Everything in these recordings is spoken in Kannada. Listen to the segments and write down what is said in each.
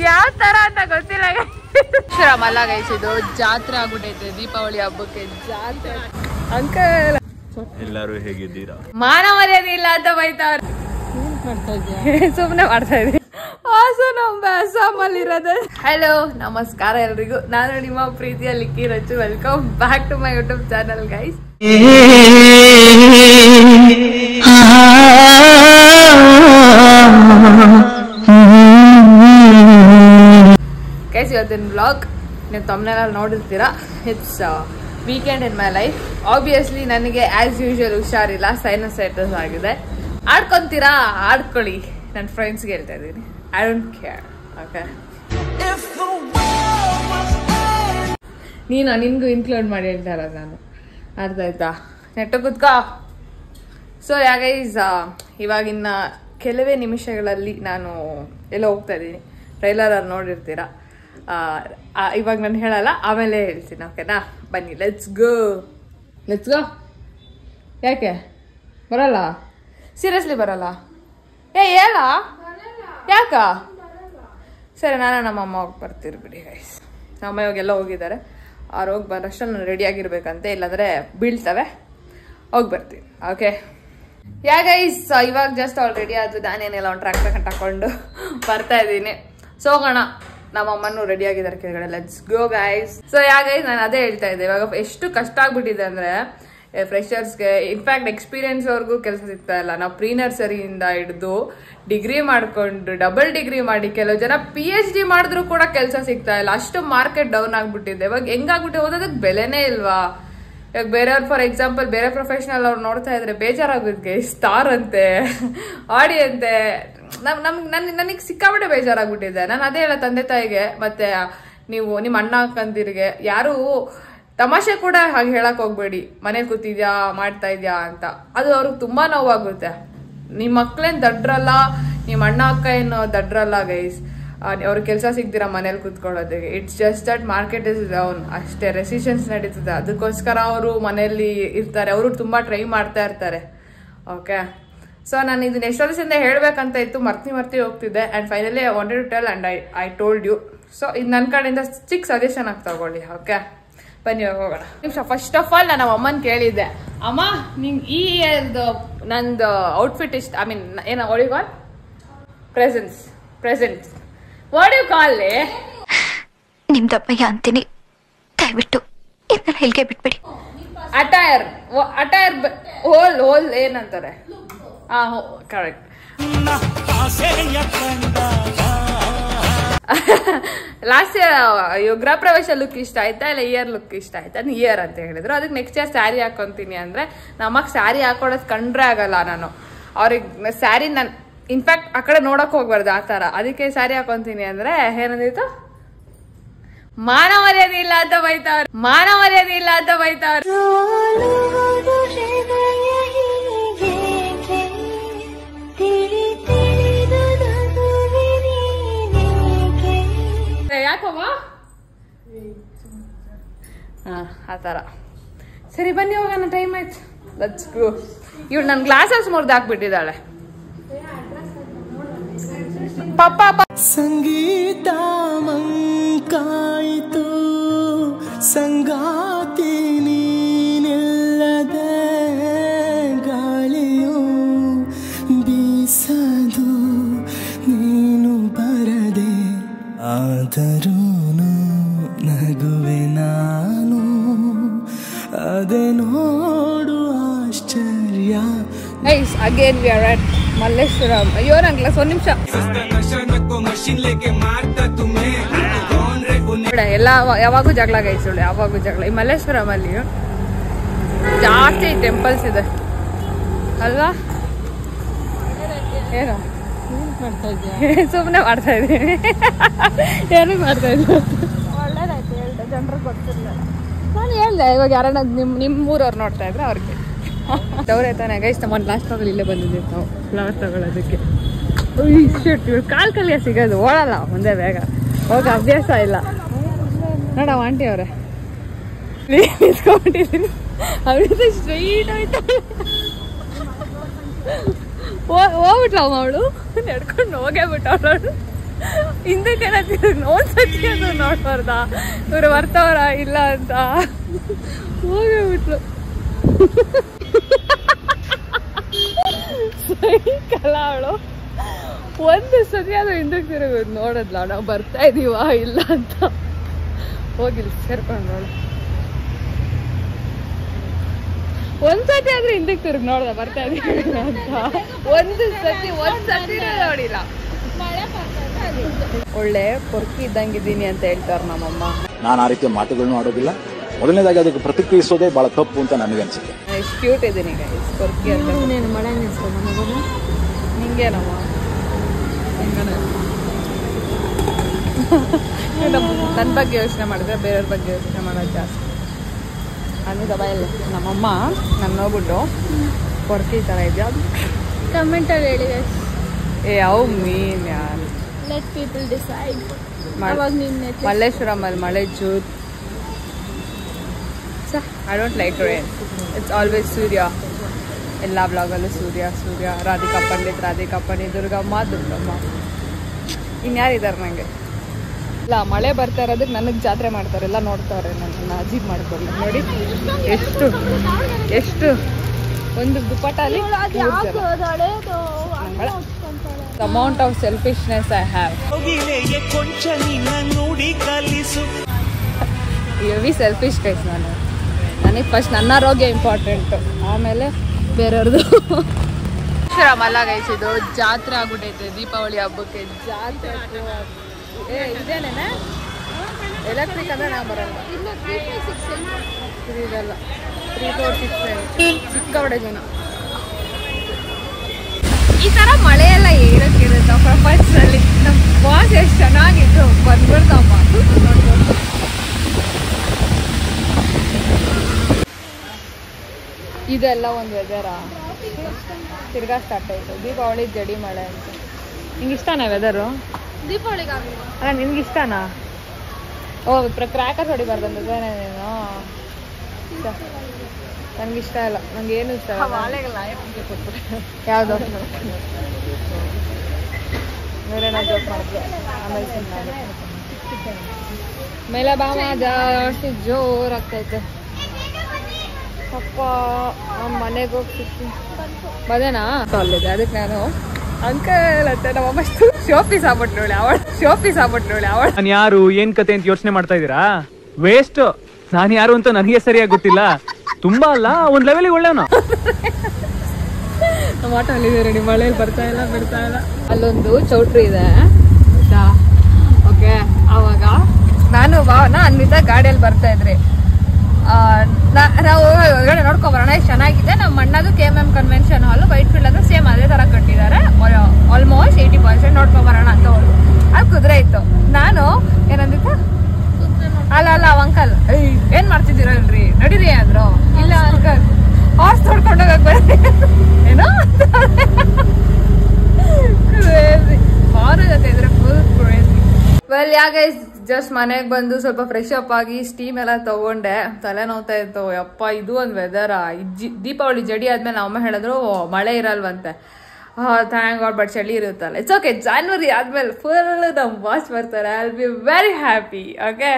ಯಾವ ತರ ಅಂತ ಗೊತ್ತಿಲ್ಲ ಮಲ್ಲ ಗೈಸಿದು ಜಾತ್ರೆ ಆಗ್ಬಿಟ್ಟೈತೆ ದೀಪಾವಳಿ ಹಬ್ಬಕ್ಕೆ ಜಾತ್ರೆ ಅಂಕಲ್ ಎಲ್ಲರೂ ಹೇಗಿದ್ದೀರಾ ಮಾನ ಮರ್ಯಾದೆ ಇಲ್ಲ ಅಂತ ಬೈತಾವ್ರೆ ಸುಮ್ನೆ ಮಾಡ್ತಾ ಇದ್ದೀನಿ ಅಸ್ಸಾಮಲ್ಲಿರೋದು ಹಲೋ ನಮಸ್ಕಾರ ಎಲ್ರಿಗೂ ನಾನು ನಿಮ್ಮ ಪ್ರೀತಿಯ Likki Rachchu welcome back to my YouTube channel guys guys ಇವತ್ತಿನ ಬ್ಲಾಗ್ ನೀವು ತಮ್ಮನೆಲ್ಲ ನೋಡಿರ್ತೀರಾ it's weekend in my life obviously ನನಗೆ ಆಸ್ ಯೂಶುವಲ್ ಹುಷಾರಿಲ್ಲ ಸೈನಸೈಟಿಸ್ ಆಗಿದೆ ಆಡ್ಕೊಂತೀರಾ ಆಡ್ಕೊಳ್ಳಿ ನನ್ನ ಫ್ರೆಂಡ್ಸ್ಗೆ ಹೇಳ್ತಾ ಇದ್ದೀನಿ ಐ ಡೋಂಟ್ ಕೇರ್ ಓಕೆ ನಿನ್ಗೂ ಇನ್ಕ್ಲೂಡ್ ಮಾಡಿ ಹೇಳ್ತಾ ಇರೋದು ನಾನು ಅರ್ಥ ಆಯ್ತಾ ನೆಟ್ಟ ಕುತ್ಕೋ ಸೊ ಗೈಸ್ ಇವಾಗಿನ ಕೆಲವೇ ನಿಮಿಷಗಳಲ್ಲಿ ನಾನು ಎಲ್ಲೋ ಹೋಗ್ತಾ ಇದ್ದೀನಿ ಟ್ರೈಲರಲ್ಲಿ ನೋಡಿರ್ತೀರಾ ಇವಾಗ ನಾನು ಹೇಳಲ್ಲ ಆಮೇಲೆ ಹೇಳ್ತೀನಿ ಓಕೆನಾ ಬನ್ನಿ ಲೆಟ್ಸ್ ಗೋ ಯಾಕೆ ಬರಲ್ಲ ಸೀರಿಯಸ್ಲಿ ಬರಲ್ಲ ಹೇಳ ಯಾಕ ಸರಿ ನಾನು ನಮ್ಮಮ್ಮ ಹೋಗಿ ಬರ್ತೀರಿ ಬಿಡಿ ಗೈಸ್ ನಮ್ಮಮ್ಮ ಇವಾಗೆಲ್ಲ ಹೋಗಿದ್ದಾರೆ ಅವ್ರು ಹೋಗಿ ಬರೋಷ್ಟು ನಾನು ರೆಡಿ ಆಗಿರ್ಬೇಕಂತೆ ಇಲ್ಲಾಂದ್ರೆ ಬೀಳ್ತವೆ ಹೋಗಿ ಬರ್ತೀನಿ ಓಕೆ ಗೈಸ್ ಇವಾಗ ಜಸ್ಟ್ ಅವ್ರು ರೆಡಿ ಆದ್ರು ನಾನೇನೆಲ್ಲ ಒಂದು ಟ್ರ್ಯಾಕ್ ತಗೊಂಡು ಬರ್ತಾ ಇದ್ದೀನಿ ಸೊ ಹೋಗೋಣ ನಮ್ಮಮ್ಮನೂ ರೆಡಿ ಆಗಿದ್ದಾರೆ ಕೆಳಗಡೆ let's go guys so guys ನಾನು ಅದೇ ಹೇಳ್ತಾ ಇದ್ದೆ ಇವಾಗ ಎಷ್ಟು ಕಷ್ಟ ಆಗ್ಬಿಟ್ಟಿದೆ ಅಂದ್ರೆ ಫ್ರೆಷರ್ಸ್ಗೆ ಇನ್ಫ್ಯಾಕ್ಟ್ ಎಕ್ಸ್ಪೀರಿಯನ್ಸ್ ಅವ್ರಿಗೂ ಕೆಲಸ ಸಿಗ್ತಾ ಇಲ್ಲ ನಾವು ಪ್ರೀ ನರ್ಸರಿಯಿಂದ ಹಿಡಿದು ಡಿಗ್ರಿ ಮಾಡ್ಕೊಂಡು ಡಬಲ್ ಡಿಗ್ರಿ ಮಾಡಿ ಕೆಲವು ಜನ PhD ಮಾಡಿದ್ರು ಕೂಡ ಕೆಲಸ ಸಿಗ್ತಾ ಇಲ್ಲ ಅಷ್ಟು ಮಾರ್ಕೆಟ್ ಡೌನ್ ಆಗ್ಬಿಟ್ಟಿದೆ ಇವಾಗ ಹೆಂಗಾಗ್ಬಿಟ್ಟು ಓದೋದಕ್ಕೆ ಬೆಲೆನೇ ಇಲ್ವಾ ಇವಾಗ ಬೇರೆಯವ್ರು ಫಾರ್ ಎಕ್ಸಾಂಪಲ್ ಬೇರೆ ಪ್ರೊಫೆಷನಲ್ ಅವ್ರು ನೋಡ್ತಾ ಇದ್ರೆ ಬೇಜಾರಾಗುತ್ತೆ ಸ್ಟಾರ್ ಅಂತೆ ಆಡಿ ಅಂತೆ ನನಗೆ ಸಿಕ್ಕಾಬಿಟ್ಟೆ ಬೇಜಾರಾಗ್ಬಿಟ್ಟಿದೆ ನಾನು ಅದೇ ಹೇಳ ತಂದೆ ತಾಯಿಗೆ ಮತ್ತೆ ನೀವು ನಿಮ್ಮ ಅಣ್ಣ ಅಕ್ಕಂದಿರಿಗೆ ಯಾರು ತಮಾಷೆ ಕೂಡ ಹಾಗೆ ಹೇಳಕ್ ಹೋಗ್ಬೇಡಿ ಮನೇಲಿ ಕೂತಿದ್ಯಾ ಮಾಡ್ತಾ ಇದ್ಯಾ ಅಂತ ಅದು ಅವ್ರಿಗೆ ತುಂಬಾ ನೋವಾಗುತ್ತೆ ನಿಮ್ಮ ಮಕ್ಳೇನ್ ದಡ್ರಲ್ಲ ನಿಮ್ಮ ಅಣ್ಣ ಅಕ್ಕ ಏನು ದಡ್ರಲ್ಲ ಗೈಸ್ ಅವ್ರಿಗೆ ಕೆಲಸ ಸಿಗ್ದಿರಾ ಮನೇಲಿ ಕೂತ್ಕೊಳ್ಳೋದಕ್ಕೆ it's just that market is down ಅಷ್ಟೇ ರೆಸಿಷನ್ಸ್ ನಡೀತದೆ ಅದಕ್ಕೋಸ್ಕರ ಅವರು ಮನೆಯಲ್ಲಿ ಇರ್ತಾರೆ ಅವರು ತುಂಬಾ ಟ್ರೈ ಮಾಡ್ತಾ ಇರ್ತಾರೆ ಓಕೆ ಸೊ ನಾನು ಇದನ್ನ ಎಷ್ಟೋ ದಿವಸದಿಂದ ಹೇಳ್ಬೇಕಂತ ಇತ್ತು ಮರ್ತಿ ಹೋಗ್ತಿದ್ದೆ and finally I wanted to tell and I told you so ಇದು ನನ್ನ ಕಡೆಯಿಂದ ಚಿಕ್ಕ ಸಜೆಷನ್ ಆಗಿ ತಗೊಳ್ಳಿ ಓಕೆ ಬನ್ನಿ ಹೋಗೋಣ ಫಸ್ಟ್ ಆಫ್ ಆಲ್ ನಾನು ಅಮ್ಮನ್ ಕೇಳಿದ್ದೆ ಅಮ್ಮ ನಿಂಗೆ ಈ ಇಯರ್ದು ನಂದು ಔಟ್ಫಿಟ್ ಇಷ್ಟ ಐ ಮೀನ್ ಏನೋ what you call presents what you call ನಿಮ್ದಪ್ಪಯ್ಯ ಅಂತೀನಿ ದಯವಿಟ್ಟು ಇದನ್ನ ಹೇಳಿಕೆ ಬಿಟ್ಬಿಡಿ ಅಟೈರ್ ಹೋಲ್ ಏನಂತಾರೆ correct last year griha pravesh look ಇಷ್ಟ ಆಯ್ತಾ ಇಲ್ಲ ಇಯರ್ ಲುಕ್ ಇಷ್ಟ ಆಯ್ತಾ ಇಯರ್ ಅಂತ ಹೇಳಿದ್ರು ಅದಕ್ಕೆ ನೆಕ್ಸ್ಟ್ ಇಯರ್ ಸ್ಯಾರಿ ಹಾಕೊಂತೀನಿ ಅಂದ್ರೆ ನಮಗ್ ಸ್ಯಾರಿ ಹಾಕೊಳೋದ್ ಕಂಡ್ರೆ ಆಗಲ್ಲ ನಾನು ಅವ್ರಿಗೆ ಸ್ಯಾರಿ ನನ್ ಇನ್ಫ್ಯಾಕ್ಟ್ ಆ ಕಡೆ ನೋಡಕ್ ಹೋಗ್ಬಾರ್ದು ಆ ತರ ಅದಕ್ಕೆ ಸ್ಯಾರಿ ಹಾಕೊಂತೀನಿ ಅಂದ್ರೆ ಏನಂದಿತ್ತು ಮಾನ ಮರ್ಯಾದೆ ಇಲ್ಲ ಅಂತ ಬೈತಾವ್ರೆ ಯಾಕವ್ವ ಆ ತರ ಸರಿ ಬನ್ನಿ ಹೋಗೋಣ ಟೈಮ್ ಆಯ್ತು ಲೆಟ್ಸ್ ಗೋ ಇವಳು ನನ್ನ ಗ್ಲಾಸಸ್ ಮುರಿದು ಹಾಕ್ಬಿಟ್ಟಿದ್ದಾಳೆ ಪಾಪ ಸಂಗೀತ ಮಂಕಾಯಿತು ಸಂಗಾತಿ ನೀನಿಲ್ಲದೆ ಗಾಳಿಯು ಬೀಸದು ನೀನು ಬರದೆ ಆದರೂ ನಗುವೆ ನಾನು ಅದೇ ನೋಡು ಆಶ್ಚರ್ಯ guys again we are at Malleshwaram ಅಯ್ಯೋ ನಂಗೆ ಒಂದು ನಿಮಿಷ ಎಲ್ಲ ಯಾವಾಗೂ ಜಗಳ ಗೈಸ್ ಯಾವಾಗೂ ಜಗಳ ಈ ಮಲ್ಲೇಶ್ವರಂ ಅಲ್ಲಿ ಜಾಸ್ತಿ ಟೆಂಪಲ್ಸ್ ಇದೆ ಅಲ್ವಾ ಏನು ಸುಮ್ಮನೆ ಮಾಡ್ತಾ ಇದ್ದೀನಿ ಏನು ಮಾಡ್ತಾ ಇದ್ದೀನಿ ಒಳ್ಳೇದಾಯ್ತು ಹೇಳ್ದೆ ಜನರಿಗೆ ಗೊತ್ತಿರಲಿಲ್ಲ ನಾನು ಹೇಳ್ದೆ ಇವಾಗ ಯಾರನ್ನ ನಿಮ್ಮೂರವ್ರು ನೋಡ್ತಾ ಇದ್ರೆ ಅವ್ರಿಗೆ ಅವ್ರೆ ತಾನೆ ಗೈಸ್ ಒಂದು ಲಾಸ್ಟ್ ಆಗಲಿ ಇಲ್ಲೇ ಬಂದಿದ್ದೀವಿ ನಾವು ಫ್ಲವರ್ ತಗೊಳ್ಳೋದಕ್ಕೆ ಶರ್ಟ್ ಇವ್ರು ಕಾಲ್ ಸಿಗೋದು ಓಡಲ್ಲ ಮುಂದೆ ಬೇಗ ಹೋಗ ಅಭ್ಯಾಸ ಇಲ್ಲ ನೋಡ ಆಂಟಿ ಅವ್ರೆ ನಿಂತ್ಕೊಂಡ್ಬಿಟ್ಟಿದ್ದೀನಿ ಅವ್ರಿಗೆ ಸ್ಟ್ರೈಟ್ ಹೋಯ್ತಾ ಹೋಗ್ಬಿಟ್ಲ ಅವಳು ನಡ್ಕೊಂಡು ಹೋಗೇ ಬಿಟ್ಟು ಅವಳು ಹಿಂದಕ್ಕೆ ಒಂದ್ಸತಿ ಅದು ನೋಡ್ಬಾರ್ದ ಇವ್ರು ಬರ್ತವ್ರ ಇಲ್ಲ ಅಂತ ಹೋಗ್ಬಿಟ್ಲು. ಕಲ ಅವಳು ಒಂದು ಸತಿ ಅದು ಹಿಂದಕ್ಕೆ ತಿರುಗೋದು ನೋಡದ್ಲ ನಾವು ಬರ್ತಾ ಇದೀವ ಇಲ್ಲ ಅಂತ. ಹೋಗಿಲ್ಲ ಸೇರ್ಕೊಂಡು ನೋಡು. ಒಂದ್ಸತಿ ಆದ್ರೆ ಹಿಂದಕ್ಕೆ ತಿರುಗಿ ನೋಡ್ದ ಬರ್ತಾ ಇದೀವಿ ಅಂತ. ಒಂದ್ಸತಿ ನೋಡಿಲ್ಲ. ಒಳ್ಳೆ ಪೊರ್ಕಿ ಇದ್ದಂಗಿದ್ದೀನಿ ಅಂತ ಹೇಳ್ತಾರೆ ನಮ್ಮಮ್ಮ. ನಾನು ಆ ರೀತಿಯ ಮಾತುಗಳನ್ನು ಆಡೋದಿಲ್ಲ. ಮೊದಲನೇದಾಗಿ ಅದಕ್ಕೆ ಪ್ರತಿಕ್ರಿಯಿಸೋದೇ ಬಹಳ ತಪ್ಪು ಅಂತ ನನಗನ್ಸುತ್ತೆ. ಎಷ್ಟು ಕ್ಯೂಟ್ ಇದ್ದೀನಿ ಪೊರ್ಕಿ ಅಂತ. ನಿಂಗೇನಮ್ಮ ನನ್ನ ಬಗ್ಗೆ ಯೋಚನೆ ಮಾಡಿದ್ರೆ ಬೇರೆಯವ್ರ ಬಗ್ಗೆ ಯೋಚನೆ ಮಾಡೋದು ಜಾಸ್ತಿ. ಅನ್ನದ ಬಾಯಲ್ಲಿ ನಮ್ಮಮ್ಮ ನಾನು ನೋಡ್ಬಿಟ್ಟು ಪೊರ್ಕಿ ಥರ ಇದೆಯಾ ಕಮೆಂಟಲ್ಲಿ ಹೇಳಿ. ಯಾವ ಮೀನ್ ಯಾರು ಲೆಟ್ ಪೀಪಲ್ ಡಿಸೈಡ್. ಮಲ್ಲೇಶ್ವರಮಲ್ಲಿ ಮಳೆ ಜೂತ್. I don't like rain. It's always Surya. ಎಲ್ಲ ಬ್ಲಾಗಲ್ಲೂ ಸೂರ್ಯ ಸೂರ್ಯ. ರಾಧಿಕಾ ಪಂಡಿತ್, ದುರ್ಗಮ್ಮ ಇನ್ಯಾರಿದ್ದಾರೆ ನನಗೆ. ಇಲ್ಲ ಮಳೆ ಬರ್ತಾ ಇರೋದಕ್ಕೆ ನನಗೆ ಜಾತ್ರೆ ಮಾಡ್ತಾರೆ. ಎಲ್ಲ ನೋಡ್ತಾರೆ ನನ್ನ ಅಜೀಬ್ ಮಾಡ್ಕೊಂಡು ನೋಡಿ ಎಷ್ಟು ಒಂದು ದುಪ್ಪಟ್ಟಲ್ಲಿ amount of selfishness I have. Heavy selfish guys ನಾನು. ನನಗೆ ಫಸ್ಟ್ ನನ್ನ ಆರೋಗ್ಯ ಇಂಪಾರ್ಟೆಂಟು, ಆಮೇಲೆ ಬೇರೆಯವ್ರದ್ದು. ಮಲ್ಲ ಗೈಸ್ ಇದು ಜಾತ್ರೆ ಆಗ್ಬಿಟ್ಟೈತೆ ದೀಪಾವಳಿ ಹಬ್ಬಕ್ಕೆ. ಜಾತ್ರೆ ಇದೇನೇನೆ ಎಲೆಕ್ಟ್ರಿಕ್ ಅಂದ್ರೆ ನಾವು ಬರಲ್ಲ. ಇದಲ್ಲ 346 ಸಿಕ್ಕಾಬಡೆ ಜನ. ಈ ತರ ಮಳೆ ಎಲ್ಲ ಏನಕ್ಕಿರುತ್ತೋ ಪ್ರಪಂಚದಲ್ಲಿ. ನಮ್ಮ ಬಾಸ್ ಎಷ್ಟು ಚೆನ್ನಾಗಿತ್ತು ಬಂದ್ಬಿಡ್ತಮ್ಮ. ಇದೆಲ್ಲ ಒಂದು ವೆದರಾ ತಿರ್ಗಾ ಸ್ಟಾರ್ಟ್ ಆಯ್ತು. ದೀಪಾವಳಿ ಜಡಿ ಮಳೆ ಅಂತ. ನಿಂಗೆ ಇಷ್ಟನಾ ವೆದರು? ದೀಪಾವಳಿಗೆ ಅಲ್ಲ ನಿನ್ಗೆ ಇಷ್ಟನಾ? ಓ ಕ್ರ್ಯಾಕರ್ಸ್ ಹೊಡಿಬಾರ್ದಂದ್ರೆ ನೀನು. ನನಗಿಷ್ಟ ಇಲ್ಲ. ನಂಗೆ ಏನು ಇಷ್ಟ ಇಲ್ಲ. ಯಾವುದು ಬೇರೆನ ಜೋಕ್ ಮಾಡಿದ್ರು ಆಮೇಲೆ ಮೇಲೆ ಬಾಮ ಜಾಸ್ತಿ ಜೋರಾಗ್ತೈತೆ. ಅಪ್ಪ ನಮ್ಮ ಮನೆಗೆ ಹೋಗಿ ಸಿಗ್ತೀನಿ ಬದೇನಾ ಅಲ್ಲಿದೆ. ಅದಕ್ಕೆ ನಾನು ಅಂಕಲ್ ಅಂತ ನಮ್ಮಮ್ಮ ಶೋಪೀಸ್ ಆಗ್ಬಿಟ್ಟು ನೋಡಿ ಅವಳು ನಾನು ಯಾರು ಏನ್ ಕತೆ ಅಂತ ಯೋಚನೆ ಮಾಡ್ತಾ ಇದ್ದೀರಾ? ವೇಸ್ಟ್. ನಾನು ಯಾರು ಅಂತ ನನಗೆ ಸರಿಯಾಗಿ ಗೊತ್ತಿಲ್ಲ. ತುಂಬಾ ಅಲ್ಲ ಒಂದ್ ಲೆವೆಲಿಗೆ ಒಳ್ಳೆವನು. ನಮ್ಮ ಆಟೋ ಅಲ್ಲಿದೆ ನೋಡಿ. ಮಳೆಯಲ್ಲಿ ಬರ್ತಾ ಇಲ್ಲ ಬಿಡ್ತಾ ಇಲ್ಲ. ಅಲ್ಲೊಂದು ಚೌಟ್ರಿ ಇದೆ ಓಕೆ. ಅವಾಗ ನಾನು ಅನ್ವಿತಾ ಗಾಡಿಯಲ್ಲಿ ಬರ್ತಾ ಇದ್ರಿ. ನಾವು ಹೊರಗಡೆ ನೋಡ್ಕೊಬರೋಣ ಎಷ್ಟು ಚೆನ್ನಾಗಿದೆ. ನಮ್ಮ ಅಣ್ಣದು KMM convention hall white field ಅಂದ್ರೆ ಸೇಮ್ ಅದೇ ತರ ಕಟ್ಟಿದ್ದಾರೆ. ಆಲ್ಮೋಸ್ಟ್ 80% ನೋಡ್ಕೊಬರೋಣ ಅಂತ ಹೋದ್ರು. ಅದು ಕುದುರೆ ಇತ್ತು. ನಾನು ಏನಂದಿತ್ತು ಅಲ್ಲ ಅಂಕಲ್ ಏನ್ ಮಾಡ್ತಿದ್ದೀರಲ್ರಿ ನಡೀರಿ ಅಂದ್ರು. ಇಲ್ಲ ಅಂಕಲ್ ಹಾರ್ಸ್ ತೊಡ್ಕೊಂಡು ಹೋಗಕ್ ಬರುತ್ತೆ ಏನೋ ಜೊತೆ ಇದ್ರೆ ಫುಲ್ ಕ್ರೇಜಿ. ವೆಲ್ ಯಾಕೆ ಜಸ್ಟ್ ಮನೆಗೆ ಬಂದು ಸ್ವಲ್ಪ ಫ್ರೆಶ್ ಅಪ್ ಆಗಿ ಸ್ಟೀಮ್ ಎಲ್ಲ ತಗೊಂಡೆ. ತಲೆ ನೋವ್ತಾ ಇತ್ತು ಯಪ್ಪ. ಇದು ಒಂದು ವೆದರ. ದೀಪಾವಳಿ ಜಡಿ ಆದ್ಮೇಲೆ ಅಮ್ಮ ಹೇಳಿದ್ರು ಮಳೆ ಇರಲ್ವಂತೆ. Thank god. ಬಟ್ ಚಳಿ ಇರುತ್ತಲ್ಲ. It's okay. ಜಾನ್ವರಿ ಆದ್ಮೇಲೆ ಫುಲ್ ನಮ್ಮ ವಾಚ್ ಬರ್ತಾರೆ. I will be very happy. Okay.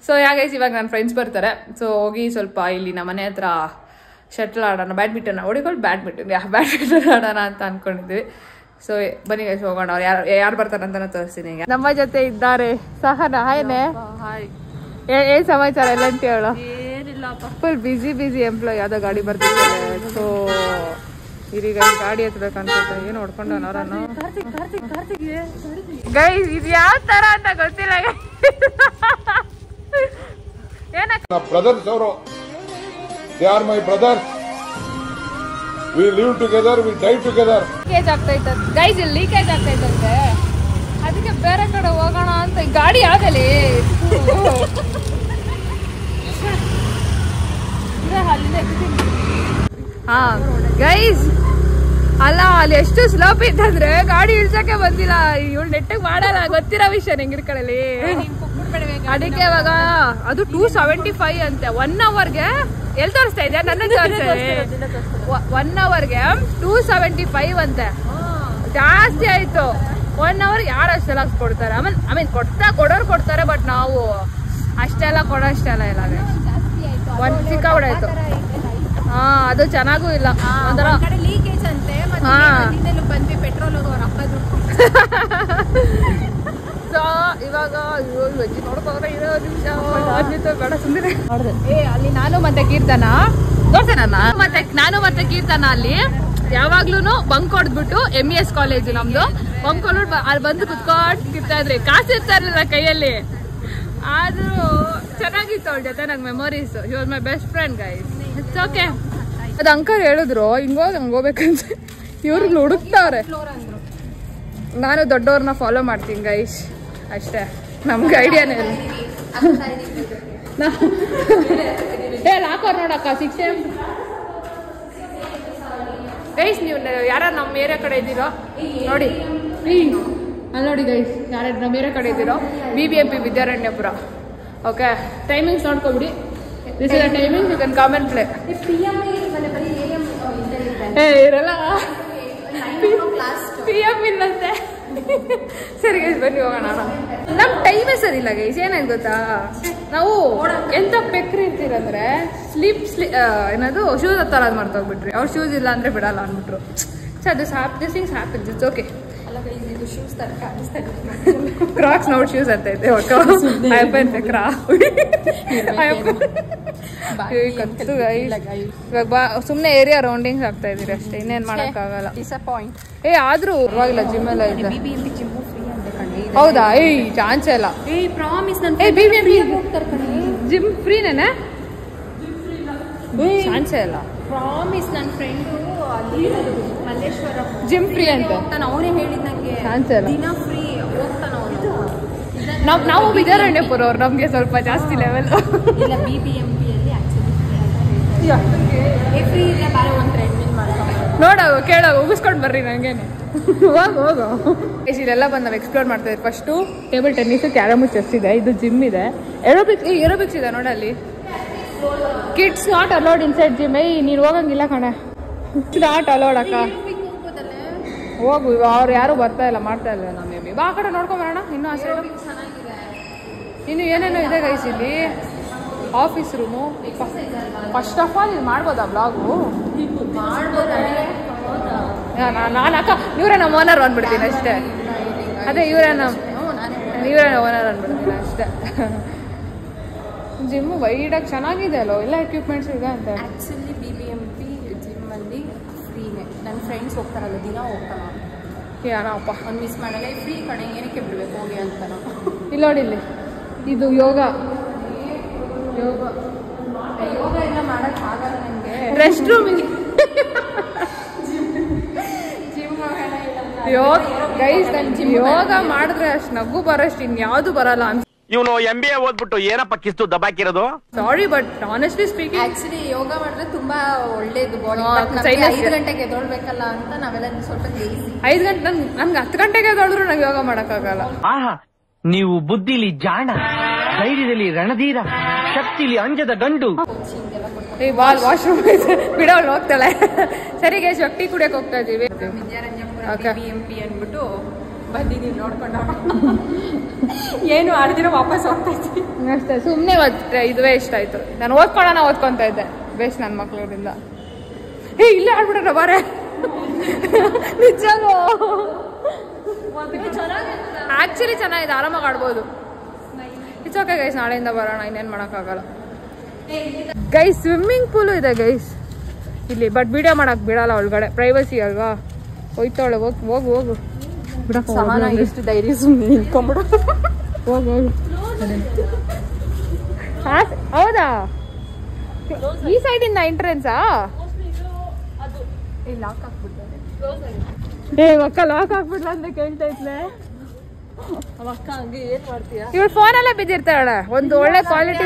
So yeah guys ಇವಾಗ ನನ್ನ ಫ್ರೆಂಡ್ಸ್ ಬರ್ತಾರೆ. ಸೊ ಹೋಗಿ ಸ್ವಲ್ಪ ಇಲ್ಲಿ ನಮ್ಮ ಮನೆ ಹತ್ರ ಶಟ್ಲ್ ಆಡೋಣ, ಬ್ಯಾಡ್ಮಿಂಟನ್ ಬ್ಯಾಡ್ಮಿಂಟನ್ ಆಡೋಣ ಅಂತ ಅನ್ಕೊಂಡಿದ್ವಿ. ಸೊ ಬನ್ನಿ ಗೈಸ್ ಹೋಗೋಣ. ಅವ್ರು ಯಾರು ಬರ್ತಾರೆ ಅಂತ ತೋರಿಸ್ತೀನಿ. ಈಗ ನಮ್ಮ ಜೊತೆ ಇದ್ದಾರೆ ಸಹನಾ. ಹಾಯ್ನೆ. ಏನ್ ಸಮಾಚಾರ ಎಲ್ಲ ಅಂತ ಹೇಳು. ಫುಲ್ ಬಿಸಿ ಎಂಪ್ಲಾಯ್. ಯಾವ್ದೋ ಗಾಡಿ ಬರ್ತಿದ್ದಾರೆ. ಸೊ ಈಗ ಗಾಡಿ ಹತ್ಬೇಕನ್ಸುತ್ತೆ. ಏನು ಹೊಡ್ಕೊಂಡು ಅವರನ್ನು ಗೈಸ್ ಇದು ಯಾವ ತರ ಅಂತ ಗೊತ್ತಿಲ್ಲ. ಬ್ರದರ್ಸ್ ಅವರು they are my brothers. We live together, we die together. Leakage ಆಗ್ತೈತೆ ಗೈಸ್. ಇಲ್ಲಿ ಲೀಕೇಜ್ ಆಗ್ತೈತಂತೆ. ಅದಕ್ಕೆ ಬೇರೆ ಕಡೆ ಹೋಗೋಣ ಅಂತ. ಗಾಡಿ ಯಾವ್ದಲ್ಲಿ ಹಾ ಗೈಸ್ ಅಲ್ಲ ಅಲ್ಲಿ ಎಷ್ಟು ಸ್ಲೋಪ್ ಇತ್ತಂದ್ರೆ ಗಾಡಿ ಇಳ್ಸಕ್ಕೆ ಬಂದಿಲ್ಲ. ಇವಳು ನೆಟ್ಟಿಗೆ ಮಾಡಲ್ಲ. ಗೊತ್ತಿರೋ ವಿಷಯ ಹೆಂಗಿರ್ಕೊಳ್ಳಿ. ಅದಕ್ಕೆ ಇವಾಗ ಅದು 275 ಅಂತೆ 1 ಅವರ್ಗೆ. ಎಲ್ಲಿ ತೋರಿಸ್ತಾ ಇದೆ? ನನ್ನ ತೋರಿಸ್ತಾ ಇದೆ. 1 ಅವರ್ಗೆ 275 ಅಂತೆ. ಜಾಸ್ತಿ ಆಯ್ತು. 1 hour ಯಾರು ಅಷ್ಟೆಲ್ಲ ಕೊಡ್ತಾರೆ? ಐ ಮೀನ್ ಕೊಡೋರು ಕೊಡ್ತಾರೆ, ಬಟ್ ನಾವು ಅಷ್ಟೆಲ್ಲ ಕೊಡೋಷ್ಟೆಲ್ಲ ಇಲ್ಲ. ಒಂದು ಸಿಕ್ಕಾಬಿಡ ಆಯ್ತು. ಹಾ, ಅದು ಚೆನ್ನಾಗೂ ಇಲ್ಲ, ಒಂಥರ ಲೀಕೇಜ್ ಅಂತೆ. ಬಂದ್ವಿ ಪೆಟ್ರೋಲ್ ಹಾಕೋದು. ಸೊ ಇವಾಗ ವೆಜ್ಜಿ ನೋಡ್ಕೋದ್ರೆ ಇರೋ ನಿಮಿಷ ಬೇಡ ಸುಂದರ ಅಲ್ಲಿ ನಾನು ಮತ್ತೆ ಕೀರ್ತನ ನಾನು ಮತ್ತೆ ಕೀರ್ತನ ಅಲ್ಲಿ ಯಾವಾಗ್ಲೂ ಬಂಕ್ ಹೊಡ್ದ್ಬಿಟ್ಟು MES ಕಾಲೇಜ್ ನಮ್ದು ಬಂಕ್ ಹೊಡ್ಬಿಟ್ಟು ಅಲ್ಲಿ ಬಂದು ಕುತ್ಕೊಂಡಿರ್ತಾ ಇದ್ರಿ. ಕಾಸು ಇರ್ತಾ ಇರ್ಲಿಲ್ಲ ಕೈಯಲ್ಲಿ, ಆದ್ರೂ ಚೆನ್ನಾಗಿತ್ತು ಅವಳ ಜೊತೆ ನಂಗೆ memories. You are my best friend guys. It's okay. ಅದು ಅಂಕಲ್ ಹೇಳಿದ್ರು ಹಂಗೋಗ್ಬೇಕಂತ, ಇವ್ರು ಹುಡುಕ್ತಾವ್ರೆ. ನಾನು ದೊಡ್ಡವ್ರನ್ನ ಫಾಲೋ ಮಾಡ್ತೀನಿ ಗೈಸ್, ಅಷ್ಟೇ. ನಮ್ಗೆ ಐಡಿಯಾನೇ ಇಲ್ಲ. ಹಾಕೋರ್ ನೋಡಕ್ಕ 6 AM ಗೈಸ್. ನೀವು ಯಾರು ನಮ್ಮ ಏರಿಯಾ ಕಡೆ ಇದ್ದೀರೋ ನೋಡಿ, ಅಲ್ಲಿ ನೋಡಿ ಗೈಸ್, ಯಾರು ನಮ್ಮ ಏರಿಯಾ ಕಡೆ ಇದ್ದೀರೋ BBMP ವಿದ್ಯಾರಣ್ಯಪುರ. ಓಕೆ, ಟೈಮಿಂಗ್ಸ್ ನೋಡ್ಕೊಬಿಡಿ. This is the timing, you can come and play. ಇರಲ್ಲ, PM ಇಲ್ಲಂತೆ. ಸರಿ ಗೈಸ್, ಬನ್ನಿ ಹೋಗೋಣ. ನಮ್ ಟೈಮೇ ಸರಿ ಇಲ್ಲ ಗೈಸ್. ಏನಾಯ್ತು ಗೊತ್ತಾ, ನಾವು ಎಂತ ಪೆಕ್ರಿ ಇರ್ತೀರಂದ್ರೆ ಏನದು ಶೂಸ್ ಹತ್ತಲ್ಲ ಮಾಡ್ತೋಗ್ಬಿಟ್ರಿ. ಅವ್ರು ಶೂಸ್ ಇಲ್ಲ ಅಂದ್ರೆ ಬಿಡಲ್ಲ ಅಂದ್ಬಿಟ್ರು. So this happens, it's okay. Crocs ನೋಡಿ ಶೂಸ್ ಅಂತ ಇದೆ. ಇವಾಗ ಸುಮ್ನೆ ಏರಿಯಾ ರೌಂಡಿಂಗ್ಸ್ ಆಗ್ತಾ ಇದೀರಿ ಅಷ್ಟೇ, ಇನ್ನೇನ್ ಮಾಡಕ್ ಆಗಲ್ಲ. ಆದ್ರೂ ಪರವಾಗಿಲ್ಲ, ಜಿಮ್ ಎಲ್ಲ ಇದೆ. ಹೌದಾ? ಚಾನ್ಸ್ ಇಲ್ಲ. ಜಿಮ್ ಫ್ರೀನೇನೆ? ಚಾನ್ಸ್ ಇಲ್ಲ. ಪ್ರಾಮಿಸ್, ನನ್ನ ಫ್ರೆಂಡು ಮಲ್ಲೇಶ್ವರ ಜಿಮ್ ಫ್ರೀ ಅಂತ ಅವನೇ ಹೇಳಿದ್ ನಂಗೆ. ಚಾನ್ಸ್ ಇಲ್ಲ. ದಿನ ಫ್ರೀ ಹೋಗ್ತಾನ ಅವನು. ನಾವು ವಿದ್ಯಾರಣ್ಯಪುರ ಅವ್ರು, ನಮ್ಗೆ ಸ್ವಲ್ಪ ಜಾಸ್ತಿ ಲೆವೆಲ್. ಇಲ್ಲ, BBMP ಅಲ್ಲಿ ಫ್ರೀ ಇಲ್ಲ, ಬಾರೆ ಒಂದು ಟ್ರೆಡ್ಮಿಲ್ ಮಾಡ್ಕೊಂಡು ನೋಡೋದು ಕೇಳೋ ಉಗಿಸ್ಕೊಂಡು ಬರ್ರಿ. ನಂಗೇನೆ ಹೋಗು. ಇಲ್ಲೆಲ್ಲ ಬಂದು ನಾವು ಎಕ್ಸ್ಪ್ಲೋರ್ ಮಾಡ್ತಾ ಇದ್ದೀವಿ. First table tennis, carrom, chess ಇದೆ. ಇದು ಜಿಮ್ ಇದೆ. ಏರೋಬಿಕ್ಸ್ ಇದೆ ನೋಡಲ್ಲಿ. Kids not allowed inside gym. ನೀನು ಹೋಗಂಗಿಲ್ಲ ಕಣೆ, ನಾಟ್ ಅಲೋಡ್ ಅಕ್ಕ. ಹೋಗು, ಅವ್ರು ಯಾರು ಬರ್ತಾ ಇಲ್ಲ, ಮಾಡ್ತಾ ಇಲ್ಲ. ನಮ್ಮ ಮೇಬಿ ಬಾ, ಆ ಕಡೆ ನೋಡ್ಕೊಂಬರೋಣ. ಇನ್ನೂ ಆಸೆ ಇನ್ನು ಏನೇನೋ ಇದೆ ಗೈಸ್ ಇಲ್ಲಿ. Office room. First of all ಇದು ಮಾಡ್ಬೋದಾ ಬ್ಲಾಗು? ನಾನು ಅಕ್ಕ ಇವರೇ ನಮ್ಮ ಓನರ್ ಅಂದ್ಬಿಡ್ತೀನಿ ಅಷ್ಟೇ. ಅದೇ ಇವರೇ ಓನರ್ ಅಂದ್ಬಿಡ್ತೀನಿ ಅಷ್ಟೇ. ಜಿಮ್ಮು ವೈಡಾಗಿ ಚೆನ್ನಾಗಿದೆ ಅಲ್ಲೋ, ಎಲ್ಲ ಎಕ್ವಿಪ್ಮೆಂಟ್ಸ್ ಇದೆ ಅಂತ. Actually BBMP ಜಿಮ್ಮಲ್ಲಿ ಫ್ರೀನೇ. ನನ್ನ ಫ್ರೆಂಡ್ಸ್ ಹೋಗ್ತಾರಲ್ಲ, ದಿನ ಹೋಗ್ತಾನ. ಏನಪ್ಪ, ಅವ್ನು ಮಿಸ್ ಮಾಡಲ್ಲ. ಫ್ರೀ ಕಡೆ ಏನಕ್ಕೆ ಬಿಡ್ಬೇಕು ಹೋಗಿ ಅಂತಾನ. ಇಲ್ಲಿ ನೋಡಿ, ಇಲ್ಲಿ ಇದು ಯೋಗ ಎಲ್ಲ ಮಾಡಕ್ ಆಗಲ್ಲ ನನಗೆ. ರೆಸ್ಟ್ ರೂಮ್ ಇದೆ. ಯೋಗ ಮಾಡಿದ್ರೆ ಅಷ್ಟು ನಗು ಬರೋಷ್ಟು ಇನ್ಯಾವುದು ಬರಲ್ಲ. ಇವನು MBA ಓದ್ಬಿಟ್ಟು ಏನಪ್ಪ ಕಿಸ್ತು ದಬಾಕಿರೋದು? ಸಾರಿ, ಬಟ್ ಆನೆಸ್ಟ್ಲಿ ಸ್ಪೀಕಿಂಗ್ ಆಕ್ಚುಲಿ ಯೋಗ ಮಾಡಿದ್ರೆ ತುಂಬಾ ಒಳ್ಳೇದು ಬಾಡಿ. 5 ಗಂಟೆಗೆ ಎದ್ದೊಳ್ಬೇಕಲ್ಲ ಅಂತ ನಾವೆಲ್ಲ ಸ್ವಲ್ಪ ಲೇಸಿ. 5 ಗಂಟೆ ನನ್ಗೆ 10 ಗಂಟೆಗೆ ಎದ್ದೊಳ್ರು ನಂಗೆ ಯೋಗ ಮಾಡಕ್ಕಾಗಲ್ಲ. ಆಹಾ, ನೀವು ಬುದ್ಧಿಲಿ ಜಾಣ, ಧೈರ್ಯದಲ್ಲಿ ರಣಧೀರ, ಶಕ್ತಿಲಿ ಅಂಜದ ಗಂಡು. ವಾಶ್ರೂಮ್ ಬಿಡೋಳು ಹೋಗ್ತಾಳೆ. ಸರಿ ಗೈಸ್, ಟೀ ಕುಡಿಯಕ್ಕೆ ಹೋಗ್ತಾ ಇದೀವಿ. ವಿದ್ಯಾರಣ್ಯಪುರ BBMP ಅಂದ್ಬಿಟ್ಟು ಬಂದಿದ್ದೀವಿ ನೋಡ್ಕೊಂಡು. ಏನು ಆಡ್ದಿರ ವಾಪಸ್ ಹೋಗ್ತಾ ಇದ್ವಿ ಅಷ್ಟೇ. ಸುಮ್ಮನೆ ಇದುವೇ ಇಷ್ಟ ಆಯ್ತು. ನಾನು ಓದ್ಕೊಂತ ಇದ್ದೆ. ಬೇಸ್ ನನ್ನ ಮಕ್ಳೂರಿಂದ. ಇಲ್ಲೇ ಆಡ್ಬಿಟ್ರ ಬಾರೆ. ನಿಜಾನು ಆಕ್ಚುಲಿ ಚೆನ್ನಾಗಿದೆ, ಆರಾಮಾಗಿ ಆಡ್ಬೋದು. ಇಟ್ಸ್ ಓಕೆ ಗೈಸ್, ನಾಳೆಯಿಂದ ಬರೋಣ, ಇನ್ನೇನು ಮಾಡೋಕ್ಕಾಗಲ್ಲ. ಗೈಸ್ ಸ್ವಿಮ್ಮಿಂಗ್ ಪೂಲು ಇದೆ ಗೈಸ್ ಇಲ್ಲಿ, ಬಟ್ ವಿಡಿಯೋ ಮಾಡಕ್ ಬಿಡಲ್ಲ ಒಳಗಡೆ, ಪ್ರೈವಸಿ ಅಲ್ವಾ. ಹೋಯ್ತಾಳೆ, ಹೋಗು ಎಷ್ಟು ಧೈರ್ಯ ಸುಮ್ಮನೆ ನಿಂತ್ಕೊಂಡ್ಬಿಡು. ಹೋಗು. ಹೌದಾ? ಈ ಸೈಡಿಂದ ಎಂಟ್ರೆನ್ಸಾ? ಲಾಕ್ ಹಾಕ್ಬಿಟ್ಟು ಅಕ್ಕ ಲಾಕ್ ಹಾಕ್ಬಿಡ್ಲ ಅಂತ ಕೇಳ್ತಾ ಇದ್ಲೆ. ಅಕ್ಕ ಹಂಗೆ ಏನ್ ಮಾಡ್ತೀಯ? ಇವಳು ಫೋನಲ್ಲೇ ಬಿದ್ದಿರ್ತಾಳೆ. ಒಂದು ಒಳ್ಳೆ ಕ್ವಾಲಿಟಿ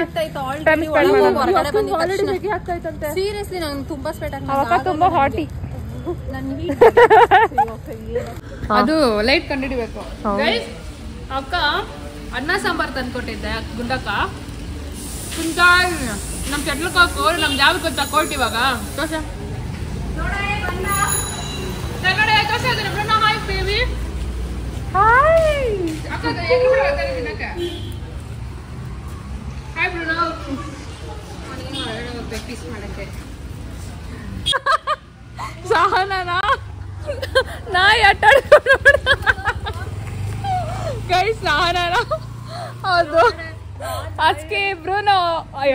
ಸೀರಿಯಸ್ಲಿ ನಂಗೆ ತುಂಬಾ ಸ್ವೆಟ್ ಆಗ್ತದೆ. ತುಂಬಾ ಹಾಟಿ. ಅದು ಲೈಟ್ ಕಂಡಿಡಿಬೇಕು. ಅಕ್ಕ ಅನ್ನ ಸಾಂಬಾರ್ ತಂದ್ಕೊಟ್ಟಿದ್ದೆ ಗುಂಡಕ್ಕ. ನಮ್ ಚಟ್ಲಕ್ ಅವ್ರು ನಮ್ದು ಯಾವ ಗೊತ್ತಾ ಕೋರ್ಟ್ ಇವಾಗ ತೋರ್ಸ. ಸಹನಾ ನಾಯಿ ಆಟ ಗೈಸ್ ಸಹನಾ ಅದು ಅದಕ್ಕೆ ಇಬ್ರು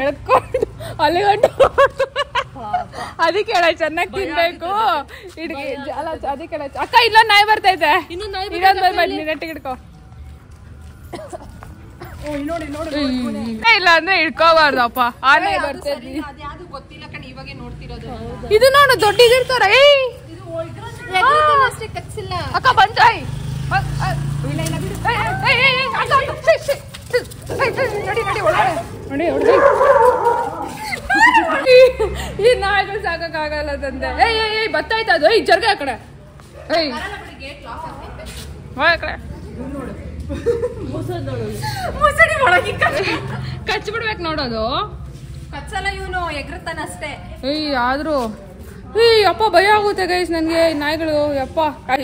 ಎಳ್ಕೊಂಡು ಅಲ್ಲಿಗಂಟು ಅದಕ್ಕೆ ಹೇಳ ಚೆನ್ನಾಗಿ ತಿನ್ಬೇಕು ಅಲ್ಲ ಅದಕ್ಕೆ ಹೇಳ ಅಕ್ಕ ಇಲ್ಲೊಂದು ನಾಯಿ ಬರ್ತೈತೆ ಇನ್ನೊಂದು ನೆಟ್ಟಿಗೆ ಹಿಡ್ಕೊ ಇಲ್ಲ ಅಂದ್ರೆ ಹಿಡ್ಕೋಬಾರ್ದಪ್ಪ ಆ ನಾಯಿ ಬರ್ತೈತಿ ಇದು ನೋಡು ದೊಡ್ಡ ಇದಿರ್ತಾರ ಅಕ್ಕ ಬಂಜಾಯ್ ಈ ನಾಯಿಗಳು ಸಾಕಾಗಲ್ಲ ತಂದೆ ಏಯ್ ಬತ್ತಾಯ್ತ ಅದು ಈ ಜರ್ಗ ಆ ಕಡೆ ಏಯ್ ಕಚ್ಬಿಡ್ಬೇಕು ನೋಡೋದು ಕಚ್ಚಲ್ಲ ಇವನು ಎಗ್ರತಾನ ಅಷ್ಟೇ ಏಯ್ ಆದ್ರೂ ಏಯ್ ಅಪ್ಪ ಭಯ ಆಗುತ್ತೆ ಗೈಸ್ ನನ್ಗೆ ನಾಯಿಗಳು ಯಪ್ಪ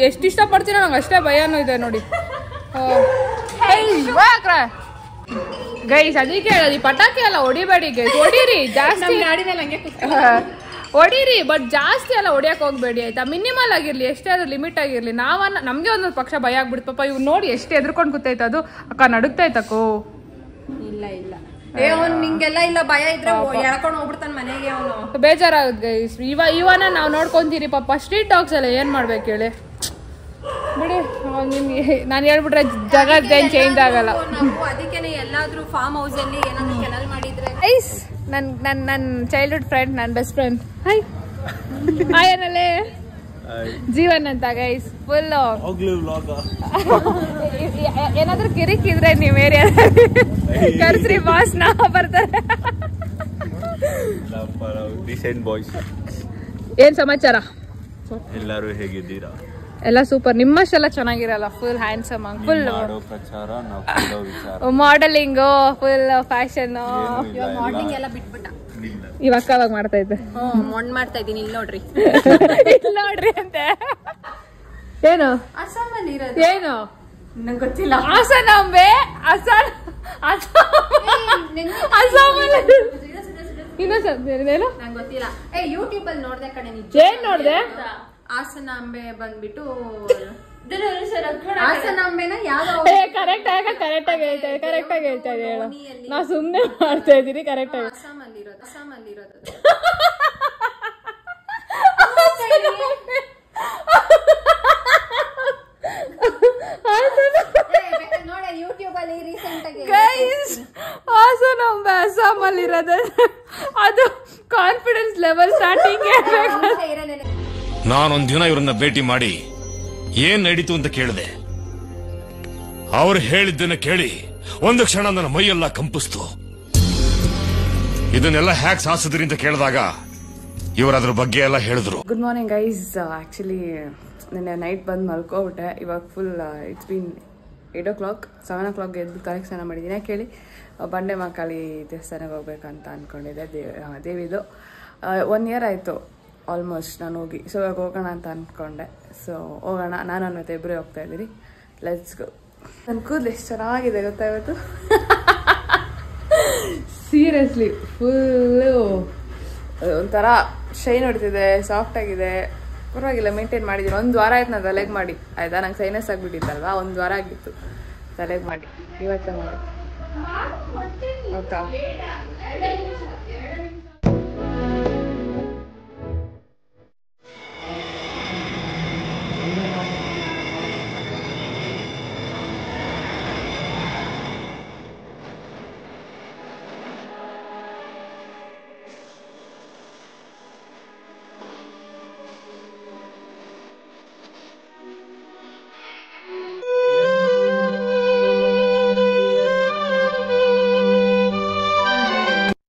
ಎಷ್ಟು ಇಷ್ಟ ಪಡ್ತೀನೋ ನಂಗೆ ಅಷ್ಟೇ ಭಯನೂ ಇದೆ ನೋಡಿ ಗೈಸ್ ಅದಕ್ಕೆ ಹೇಳೋದು ಪಟಾಕಿ ಎಲ್ಲ ಹೊಡಿಬೇಡಿ ಗೈಸ್ ಹೊಡೀರಿ ಜಾಸ್ತಿ ಹೊಡೀರಿ ಬಟ್ ಜಾಸ್ತಿ ಎಲ್ಲ ಹೊಡಿಯಕ್ ಹೋಗ್ಬೇಡಿ ಆಯ್ತಾ ಮಿನಿಮಲ್ ಆಗಿರ್ಲಿ ಎಷ್ಟೇ ಆದ್ರೂ ಲಿಮಿಟ್ ಆಗಿರ್ಲಿ ನಮ್ಗೆ ಒಂದೊಂದು ಪಕ್ಷ ಭಯ ಆಗ್ಬಿಡ್ತು ಪಾಪ ಇವ್ ನೋಡಿ ಎಷ್ಟು ಎದ್ರಕೊಂಡ್ ಕೂತೈತೆ ಅದು ಅಕ್ಕ ನಡುಗ್ತೈತಕ್ಕೋ ಇಲ್ಲ ಇಲ್ಲ ನಿಂಗೆಲ್ಲ ಇಲ್ಲ ಭಯ ಇದ್ರೆ ಎಳ್ಕೊಂಡು ಹೋಗ್ಬಿಡ್ತಾನ ಮನೆಗೆ ಅವನು ಬೇಜಾರಾಗುತ್ತೆ ಗೈಸ್ ಇವನ ನಾವ್ ನೋಡ್ಕೊಂತೀರಿ ಪಾಪ ಸ್ಟ್ರೀಟ್ ಡಾಗ್ಸ್ ಎಲ್ಲ ಏನ್ ಮಾಡ್ಬೇಕು ಹೇಳಿ ಬಿಡಿ ನಿಮ್ಗೆ ನಾನು ಹೇಳ್ಬಿಟ್ರೆ ಜಗತ್ತೇನ್ ಚೇಂಜ್ ಆಗಲ್ಲ ಅದಕ್ಕೇನೆ ಎಲ್ಲಾದ್ರೂ ಫಾರ್ಮ್ ಹೌಸ್ ಅಲ್ಲಿ ಏನಾದ್ರು ಕೆನಲ್ ಮಾಡಿದ್ರೆ ಗೈಸ್ ನನ್ ಚೈಲ್ಡ್ಹುಡ್ ಫ್ರೆಂಡ್ ನನ್ ಬೆಸ್ಟ್ ಫ್ರೆಂಡ್ ಹಾಯ್ ಹಾಯ್ ಏನಲ್ಲೇ ಜೀವನ್ ಅಂತ ಗೈಸ್ ಫುಲ್ ಏನಾದ್ರೂ ಕಿರಿಕಿದ್ರೆ ನೀವ್ ಏರಿಯಾ ಕರ್ಸ್ರಿ ಬಾಸ್ ನಾ ಬರ್ತಾರೆ ಏನ್ ಸಮಾಚಾರ ಎಲ್ಲರೂ ಹೇಗಿದ್ದೀರಾ ಎಲ್ಲ ಸೂಪರ್ ನಿಮ್ಮಷ್ಟೆಲ್ಲ ಚೆನ್ನಾಗಿರಲ್ಲ ಫುಲ್ ಹ್ಯಾಂಡ್ಸಮ್ ಫುಲ್ ಪ್ರಚಾರ ಮಾಡೆಲಿಂಗ್ ಫುಲ್ ಫ್ಯಾಷನ್ ಮಾರ್ನಿಂಗ್ ಎಲ್ಲ ಬಿಟ್ಬಿಟ್ಟ ಇವಾಗ ಅವಾಗ ಮಾಡ್ತಾ ಇದ್ದೆ ಮೊಂಡ್ ಮಾಡ್ತಾ ಇದೀನಿ ಇಲ್ಲಿ ನೋಡ್ರಿ ಇಲ್ಲಿ ನೋಡ್ರಿ ಅಂತೆ ಏನು ಅಸ್ಸಾಮಲ್ಲಿ ಇರೋದು ಏನು ನಂಗೆ ಗೊತ್ತಿಲ್ಲ ಹಾಸನಾಂಬೆ ಅಸ್ಸಾಮಲ್ಲಿ ಇನ್ನೊಂದು ನಂಗೆ ಗೊತ್ತಿಲ್ಲ ಯೂಟ್ಯೂಬ್ ಅಲ್ಲಿ ನೋಡ್ದೆ ಕಡೆ ಏನ್ ನೋಡ್ದೆ ಹಾಸನಾಂಬೆ ಬಂದ್ಬಿಟ್ಟು ಹಾಸನಾಂಬೆನ ಯಾವ್ದೋ ಕರೆಕ್ಟ್ ಆಗಿ ಹೇಳ್ತಾ ಇದೆ ಹೇಳು ನಾ ಸುಮ್ನೆ ಮಾಡ್ತಾ ಇದೀನಿ ಕರೆಕ್ಟ್ ಆಗಿ ಅಸ್ಸಾಮಲ್ಲಿರೋದು ನೋಡ ಯೂಟ್ಯೂಬ್ ಅಲ್ಲಿ ರೀಸೆಂಟ್ ಆಗಿ ಹಾಸನಾಂಬೆ ಅಸ್ಸಾಮಲ್ಲಿರೋದು ಅದು ಕಾನ್ಫಿಡೆನ್ಸ್ ಲೆವೆಲ್ ಸ್ಟಾರ್ಟಿಂಗ್ ನಾನೊಂದ್ ದಿನ ಇವ್ರನ್ನ ಭೇಟಿ ಮಾಡಿ ಏನ್ ನಡೀತು ಅಂತ ಕೇಳಿದೆ. ಅವ್ರು ಹೇಳಿದ್ದನ್ನ ಕೇಳಿ ಒಂದು ಕ್ಷಣ ನನ್ನ ಮೈಯೆಲ್ಲ ಕಂಪಿಸ್ತು. ಇದನ್ನೆಲ್ಲ ಹ್ಯಾಕ್ ಸಾಧಿಸಿದ್ರಿ ಅಂತ ಕೇಳಿದಾಗ ಇವರು ಅದ್ರ ಬಗ್ಗೆ ಎಲ್ಲ ಹೇಳಿದ್ರು. Good morning guys. ಆಕ್ಚುಲಿ ನಿನ್ನೆ ನೈಟ್ ಬಂದು ಮಲ್ಕೋಬಿಟ್ಟೆ. ಇವಾಗ full it's been 8 o'clock 7 o'clock ಎದ್ದು ತಲೆಗೆ ಸ್ನಾನ ಮಾಡಿದ್ದೀನಿ. ಕೇಳಿ ಬಂಡೆ ಮಹಾಕಾಳಿ ದೇವಸ್ಥಾನಕ್ಕೆ ಹೋಗ್ಬೇಕಂತ ಅಂದ್ಕೊಂಡಿದ್ದೆ. ದೇವಿದು 1 year ಆಯಿತು ಆಲ್ಮೋಸ್ಟ್ ನಾನು ಹೋಗಿ. ಸೊ ಇವಾಗ ಹೋಗೋಣ ಅಂತ ಅಂದ್ಕೊಂಡೆ. ಸೊ ಹೋಗೋಣ, ನಾನು ಮತ್ತೆ ಇಬ್ಬರೇ ಹೋಗ್ತಾ ಇದ್ದೀರಿ. Let's go. ನನ್ನ ಕೂದಲು ಎಷ್ಟು ಚೆನ್ನಾಗಿದೆ ಗೊತ್ತಾ ಇವತ್ತು. ಸೀರಿಯಸ್ಲಿ ಫುಲ್ಲು ಒಂಥರ ಶೈನ್ ಹೊಡ್ತಿದೆ, ಸಾಫ್ಟ್ ಆಗಿದೆ, ಪರವಾಗಿಲ್ಲ. ಮೇಂಟೈನ್ ಮಾಡಿದ್ದೀನಿ. 1 ವಾರ ಆಯ್ತು ನಾನು ತಲೆಗೆ ಮಾಡಿ. ಆಯ್ತಾ, ನಂಗೆ ಸೈನಸ್ ಆಗಿಬಿಟ್ಟಿತ್ತಲ್ವಾ, 1 ವಾರ ಆಗಿತ್ತು ತಲೆಗೆ ಮಾಡಿ. ಇವತ್ತೇ ಮಾಡಿ. ಓಕೆ